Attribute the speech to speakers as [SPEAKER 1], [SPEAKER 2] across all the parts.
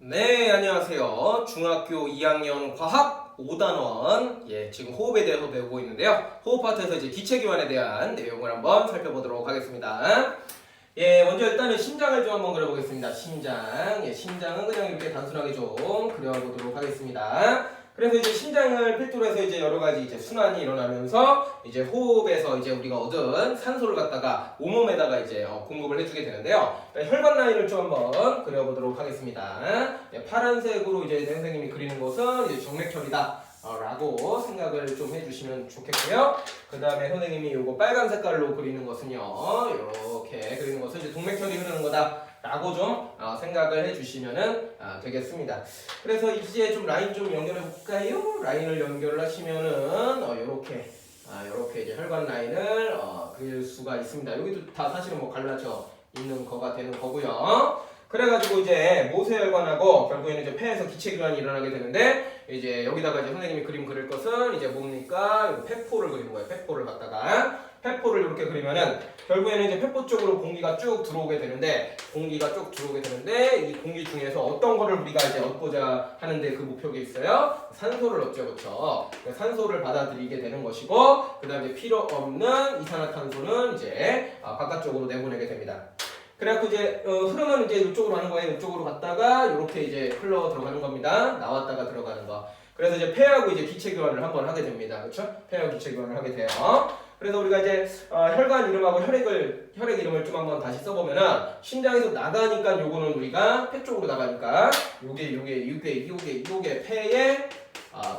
[SPEAKER 1] 네, 안녕하세요. 중학교 2학년 과학 5단원, 지금 호흡에 대해서 배우고 있는데요. 호흡 파트에서 이제 기체교환에 대한 내용을 한번 살펴보도록 하겠습니다. 먼저 일단은 심장을 좀 한번 그려보겠습니다. 심장은 그냥 이렇게 단순하게 좀 그려보도록 하겠습니다. 그래서 이제 심장을 필두로 해서 이제 여러 가지 이제 순환이 일어나면서 이제 호흡에서 이제 우리가 얻은 산소를 갖다가 온몸에다가 이제 공급을 해주게 되는데요. 혈관 라인을 좀 한번 그려보도록 하겠습니다. 파란색으로 이제 선생님이 그리는 것은 이제 정맥혈이다. 라고 생각을 좀 해주시면 좋겠고요. 그 다음에 선생님이 이거 빨간 색깔로 그리는 것은요, 이렇게 그리는 것은 이제 동맥혈이 흐르는 거다. 라고 좀 생각을 해주시면 되겠습니다. 그래서 이제 좀 라인 좀 연결해 볼까요? 라인을 연결하시면은 이렇게 이제 혈관 라인을 그릴 수가 있습니다. 여기도 다 사실은 뭐 갈라져 있는 거가 되는 거고요. 그래가지고 이제 모세혈관하고 결국에는 이제 폐에서 기체교환이 일어나게 되는데 이제 여기다가 이제 선생님이 그림 그릴 것은 이제 뭡니까? 폐포를 그리는 거예요. 폐포를 갖다가 폐포를 이렇게 그리면은 결국에는 이제 폐포 쪽으로 공기가 쭉 들어오게 되는데 이 공기 중에서 어떤 거를 우리가 이제 얻고자 하는데 그 목표가 있어요. 산소를 얻죠, 그렇죠? 산소를 받아들이게 되는 것이고 그다음에 이제 필요 없는 이산화탄소는 이제 바깥쪽으로 내보내게 됩니다. 그래갖고 이제 흐름은 이제 이쪽으로 가는 거예요. 이쪽으로 갔다가 이렇게 이제 흘러 들어가는 겁니다. 나왔다가 들어가는 거. 그래서 이제 폐하고 이제 기체 교환을 한번 하게 됩니다. 그렇죠? 폐하고 기체 교환을 하게 돼요. 그래서 우리가 이제 혈관 이름하고 혈액 이름을 좀 한번 다시 써보면은 심장에서 나가니까 요거는 우리가 폐 쪽으로 나가니까 요게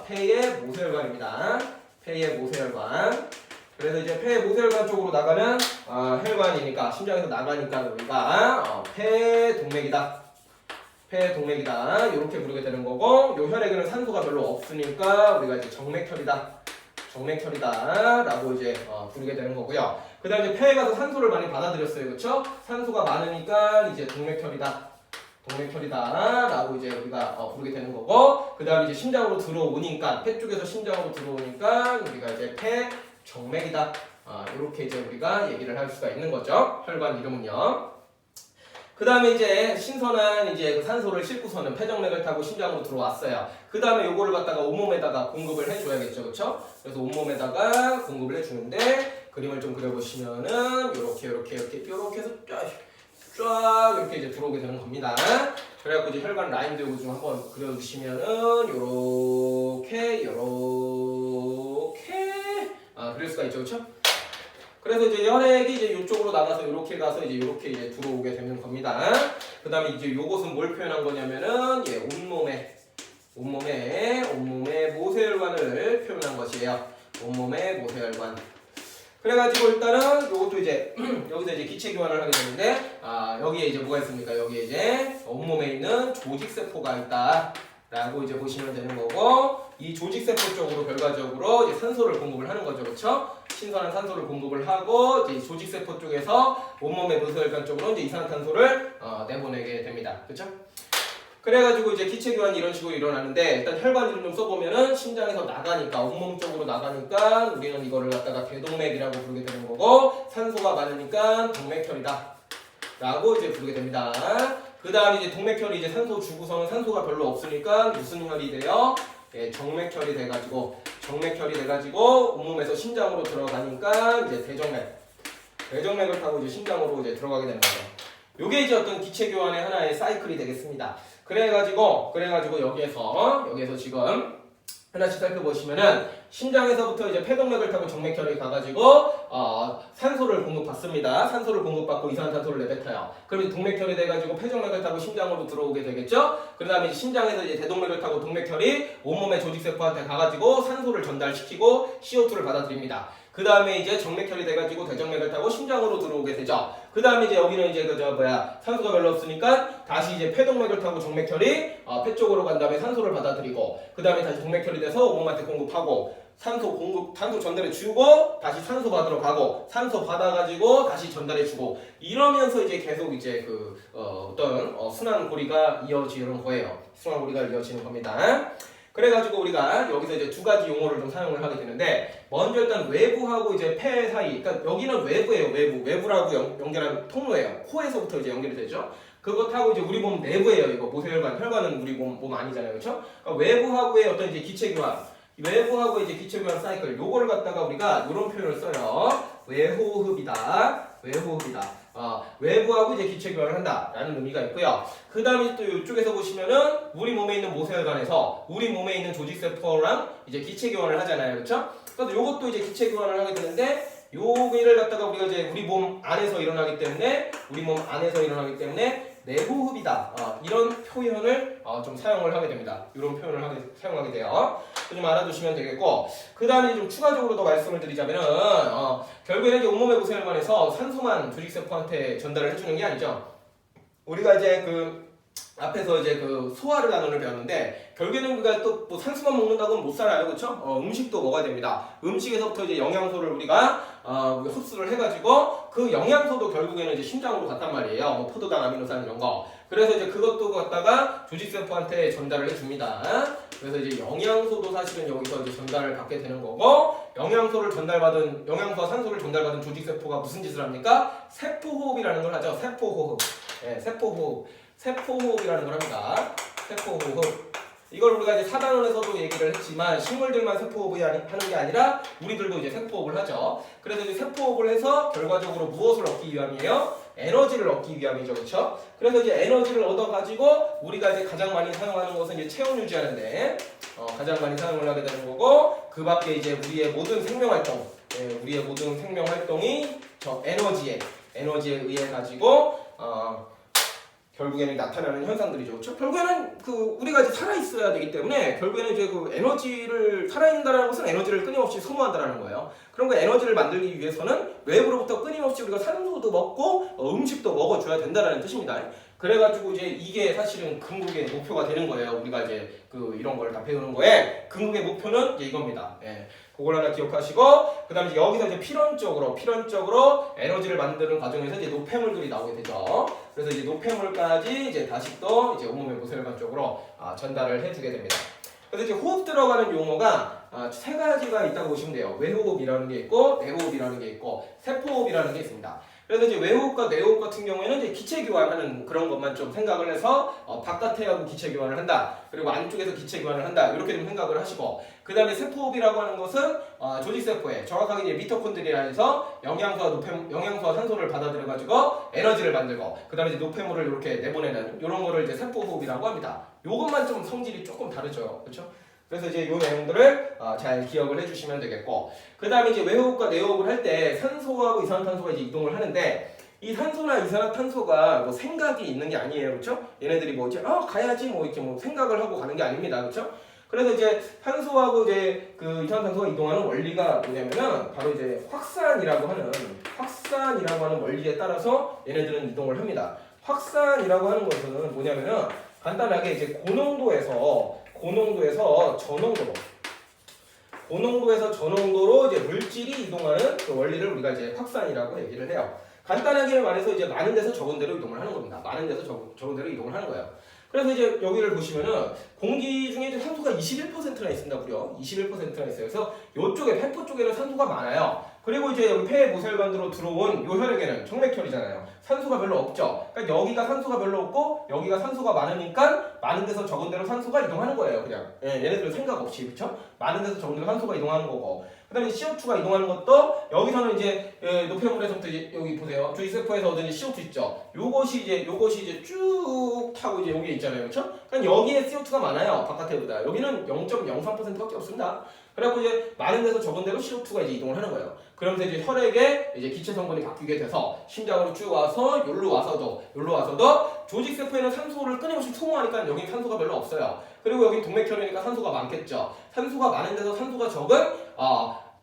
[SPEAKER 1] 폐의 모세혈관입니다. 폐의 모세혈관. 그래서 이제 폐 모세혈관 쪽으로 나가는 혈관이니까 심장에서 나가니까 우리가 폐동맥이다 이렇게 부르게 되는 거고 요 혈액에는 산소가 별로 없으니까 우리가 이제 정맥혈이다 라고 이제 부르게 되는 거고요. 그 다음에 이제 폐에 가서 산소를 많이 받아들였어요. 그쵸? 산소가 많으니까 이제 동맥혈이다 라고 이제 우리가 부르게 되는 거고 그 다음에 이제 심장으로 들어오니까 폐 쪽에서 심장으로 들어오니까 우리가 이제 정맥이다. 이렇게 이제 우리가 얘기를 할 수가 있는 거죠. 혈관 이름은요. 그 다음에 이제 신선한 이제 산소를 싣고서는 폐정맥을 타고 심장으로 들어왔어요. 그 다음에 요거를 갖다가 온몸에다가 공급을 해줘야겠죠, 그렇죠? 그래서 온몸에다가 공급을 해주는데 그림을 좀 그려보시면은 요렇게 해서 쫙 이렇게 이제 들어오게 되는 겁니다. 그래갖고 이제 혈관 라인도 요거 좀 한번 그려주시면은 요렇게 그릴 수가 있죠, 그렇죠? 그래서 이제 혈액이 이제 이쪽으로 나가서 이렇게 가서 이렇게 이제 들어오게 되는 겁니다. 그 다음에 이제 요것은 뭘 표현한 거냐면은 온몸의 모세혈관을 표현한 것이에요. 온몸의 모세혈관. 그래가지고 일단은 요것도 이제 여기서 이제 기체 교환을 하게 되는데 여기에 이제 뭐가 있습니까? 여기에 이제 온몸에 있는 조직세포가 있다. 라고 이제 보시면 되는 거고 이 조직세포 쪽으로 결과적으로 이제 산소를 공급을 하는 거죠, 그렇죠? 신선한 산소를 공급을 하고 이제 조직세포 쪽에서 온몸의 모세혈관 쪽으로 이제 이산화탄소를 내보내게 됩니다, 그렇죠? 그래가지고 이제 기체 교환이 이런 식으로 일어나는데 일단 혈관 이름 좀 써보면은 심장에서 나가니까 온몸 쪽으로 나가니까 우리는 이거를 갖다가 대동맥이라고 부르게 되는 거고 산소가 많으니까 동맥혈이다. 라고 이제 부르게 됩니다. 그 다음에 이제 동맥혈이 이제 산소 주고서는 산소가 별로 없으니까 무슨 혈이 돼요? 정맥혈이 돼가지고 온몸에서 심장으로 들어가니까 이제 대정맥을 타고 이제 심장으로 이제 들어가게 되는 거죠. 요게 이제 어떤 기체 교환의 하나의 사이클이 되겠습니다. 그래가지고 여기에서 지금 하나씩 살펴보시면은 심장에서부터 이제 폐동맥을 타고 정맥혈이 가가지고 산소를 공급받습니다. 산소를 공급받고 이산화탄소를 내뱉어요. 그럼 이제 동맥혈이 돼가지고 폐정맥을 타고 심장으로 들어오게 되겠죠. 그 다음에 심장에서 이제 대동맥을 타고 동맥혈이 온몸의 조직세포한테 가가지고 산소를 전달시키고 CO2를 받아들입니다. 그 다음에 이제 정맥혈이 돼가지고 대정맥을 타고 심장으로 들어오게 되죠. 그 다음에 이제 여기는 이제 산소가 별로 없으니까 다시 이제 폐동맥을 타고 정맥혈이 폐 쪽으로 간 다음에 산소를 받아들이고 그 다음에 다시 동맥혈이 돼서 온몸한테 공급하고 산소 전달해 주고 다시 산소 받으러 가고 산소 받아가지고 다시 전달해 주고 이러면서 이제 계속 이제 어떤 순환고리가 이어지는 거예요. 순환고리가 이어지는 겁니다. 그래가지고 우리가 여기서 이제 두 가지 용어를 좀 사용을 하게 되는데 먼저 일단 외부하고 이제 폐 사이, 그러니까 여기는 외부예요. 외부라고 연결하는 통로예요. 코에서부터 이제 연결이 되죠. 그거 타고 이제 우리 몸 내부예요. 이거 모세혈관, 혈관은 우리 몸 아니잖아요, 그렇죠? 그러니까 외부하고의 어떤 이제 기체교환, 외부하고 이제 기체교환 사이클, 요거를 갖다가 우리가 이런 표현을 써요. 외호흡이다, 외호흡이다. 외부하고 이제 기체교환을 한다라는 의미가 있고요. 그 다음에 또 이쪽에서 보시면은 우리 몸에 있는 모세혈관에서 우리 몸에 있는 조직세포랑 이제 기체교환을 하잖아요, 그렇죠? 그래서 요것도 이제 기체교환을 하게 되는데. 요기를 갖다가 우리가 이제 우리 몸 안에서 일어나기 때문에 내호흡이다. 이런 표현을 좀 사용을 하게 됩니다. 이런 표현을 사용하게 돼요. 좀 알아두시면 되겠고, 그 다음에 좀 추가적으로 더 말씀을 드리자면은 결국에는 이제 온몸의 모세혈관에서 산소만 조직세포한테 전달을 해주는 게 아니죠. 우리가 이제 그 앞에서 이제 그 소화를 단원을 배웠는데 결국에는 우리가 또 뭐 산소만 먹는다고는 못 살아요, 그렇죠? 음식도 먹어야 됩니다. 음식에서부터 이제 영양소를 우리가 흡수를 해가지고 그 영양소도 결국에는 이제 심장으로 갔단 말이에요. 뭐 포도당, 아미노산 이런 거. 그래서 이제 그것도 갖다가 조직세포한테 전달을 해줍니다. 그래서 이제 영양소도 사실은 여기서 이제 전달을 받게 되는 거고, 영양소와 산소를 전달받은 조직세포가 무슨 짓을 합니까? 세포호흡이라는 걸 하죠. 세포호흡. 네, 세포호흡이라는 걸 합니다. 세포호흡. 이걸 우리가 이제 4단원에서도 얘기를 했지만 식물들만 세포호흡이 하는 게 아니라 우리들도 이제 세포호흡을 하죠. 그래서 이제 세포호흡을 해서 결과적으로 무엇을 얻기 위함이에요? 에너지를 얻기 위함이죠, 그렇죠? 그래서 이제 에너지를 얻어가지고 우리가 이제 가장 많이 사용하는 것은 이제 체온 유지하는데 가장 많이 사용을 하게 되는 거고, 그 밖에 이제 우리의 모든 생명활동, 우리의 모든 생명활동이 저 에너지에 의해 가지고 결국에는 나타나는 현상들이죠. 그렇죠? 결국에는 그 우리가 이제 살아 있어야 되기 때문에 결국에는 이제 그 에너지를 살아있는다는 것은 에너지를 끊임없이 소모한다는 거예요. 그런 그 에너지를 만들기 위해서는 외부로부터 끊임없이 우리가 산소도 먹고 음식도 먹어줘야 된다는 뜻입니다. 그래가지고 이제 이게 사실은 궁극의 목표가 되는 거예요. 우리가 이제 그 이런 걸 다 배우는 거에 궁극의 목표는 이제 이겁니다. 그걸 하나 기억하시고, 그 다음에 여기서 이제 필연적으로 에너지를 만드는 과정에서 이제 노폐물들이 나오게 되죠. 그래서 이제 노폐물까지 이제 다시 또 이제 온몸의 모세혈관 쪽으로 전달을 해주게 됩니다. 그래서 이제 호흡 들어가는 용어가 세 가지가 있다고 보시면 돼요. 외호흡이라는 게 있고, 내호흡이라는 게 있고, 세포호흡이라는 게 있습니다. 그래서 이제 외호흡과 내호흡 같은 경우에는 이제 기체 교환하는 그런 것만 좀 생각을 해서 바깥에 하고 기체 교환을 한다. 그리고 안쪽에서 기체 교환을 한다. 이렇게 좀 생각을 하시고, 그 다음에 세포호흡이라고 하는 것은 조직세포에 정확하게 이제 미토콘드리아에서 영양소와 산소를 받아들여가지고 에너지를 만들고, 그 다음에 이제 노폐물을 이렇게 내보내는 이런 거를 이제 세포호흡이라고 합니다. 요것만 좀 성질이 조금 다르죠, 그렇죠? 그래서 이제 이 내용들을 잘 기억을 해주시면 되겠고, 그 다음에 이제 외호흡과 내호흡을 할 때 산소하고 이산화탄소가 이제 이동을 하는데, 이 산소나 이산화탄소가 뭐 생각이 있는 게 아니에요, 그렇죠? 얘네들이 뭐 이제 가야지 뭐 이렇게 뭐 생각을 하고 가는 게 아닙니다, 그렇죠? 그래서 이제 산소하고 이제 그 이산화탄소가 이동하는 원리가 뭐냐면은 바로 이제 확산이라고 하는 원리에 따라서 얘네들은 이동을 합니다. 확산이라고 하는 것은 뭐냐면은 간단하게 이제 고농도에서 저농도로 이제 물질이 이동하는 그 원리를 우리가 이제 확산이라고 얘기를 해요. 간단하게 말해서 이제 많은 데서 적은 데로 이동을 하는 겁니다. 많은 데서 적은 데로 이동을 하는 거예요. 그래서 이제 여기를 보시면은 공기 중에 이제 산소가 21%나 있습니다. 무려 21%나 있어요. 그래서 이쪽에 폐포 쪽에는 산소가 많아요. 그리고 이제 여기 폐 모세혈관으로 들어온 요 혈액에는 정맥혈이잖아요. 산소가 별로 없죠. 그러니까 여기가 산소가 별로 없고 여기가 산소가 많으니까 많은 데서 적은 데로 산소가 이동하는 거예요. 그냥 얘네들은 생각 없이, 그렇죠? 많은 데서 적은 데로 산소가 이동하는 거고, 그다음에 CO2가 이동하는 것도 여기서는 이제 노폐물에서부터 이제 여기 보세요. 조직세포에서 얻은 CO2 있죠. 요것이 이제 쭉 타고 이제 여기에 있잖아요, 그렇죠? 그러니까 여기에 CO2가 많아요. 바깥에보다. 여기는 0.03%밖에 없습니다. 그래갖고 이제 많은 데서 적은 데로 CO2가 이제 이동을 하는 거예요. 그러면서 이제 혈액에 이제 기체 성분이 바뀌게 돼서 심장으로 쭉 와서 여기로 와서도 조직세포에는 산소를 끊임없이 소모하니까 여기 산소가 별로 없어요. 그리고 여기 동맥혈이니까 산소가 많겠죠. 산소가 많은 데서 산소가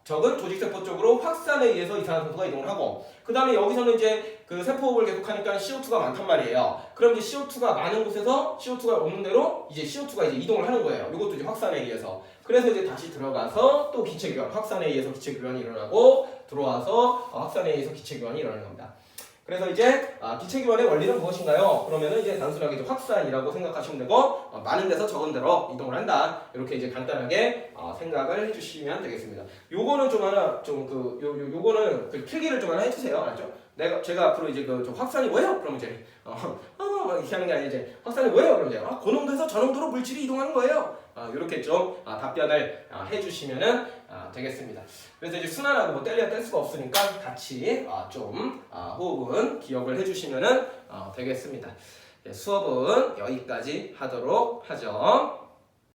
[SPEAKER 1] 적은 조직세포 쪽으로 확산에 의해서 이산화탄소가 이동을 하고, 그 다음에 여기서는 이제 그 세포호흡을 계속하니까 CO2가 많단 말이에요. 그럼 이제 CO2가 많은 곳에서 CO2가 없는 대로 이제 CO2가 이제 이동을 하는 거예요. 이것도 이제 확산에 의해서. 그래서 이제 다시 들어가서 또 기체교환, 확산에 의해서 기체교환이 일어나고 들어와서 확산에 의해서 기체교환이 일어나는 겁니다. 그래서 이제 기체교환의 원리는 무엇인가요? 그러면은 이제 단순하게 이제 확산이라고 생각하시면 되고 많은 데서 적은 데로 이동을 한다. 이렇게 이제 간단하게 생각을 해주시면 되겠습니다. 요거는 좀 하나 요거는 그 필기를 좀 하나 해주세요. 알죠? 제가 앞으로 이제 좀 확산이 뭐예요? 그럼 이제 이렇게 하는 게 아니라 이제 확산이 뭐예요? 그럼 이제 고농도에서 저농도로 물질이 이동하는 거예요. 이렇게 좀 답변을 해주시면은 되겠습니다. 그래서 이제 순환하고 뭐 뗄래야 뗄 수가 없으니까 같이 좀 호흡은 기억을 해주시면은 되겠습니다. 수업은 여기까지 하도록 하죠.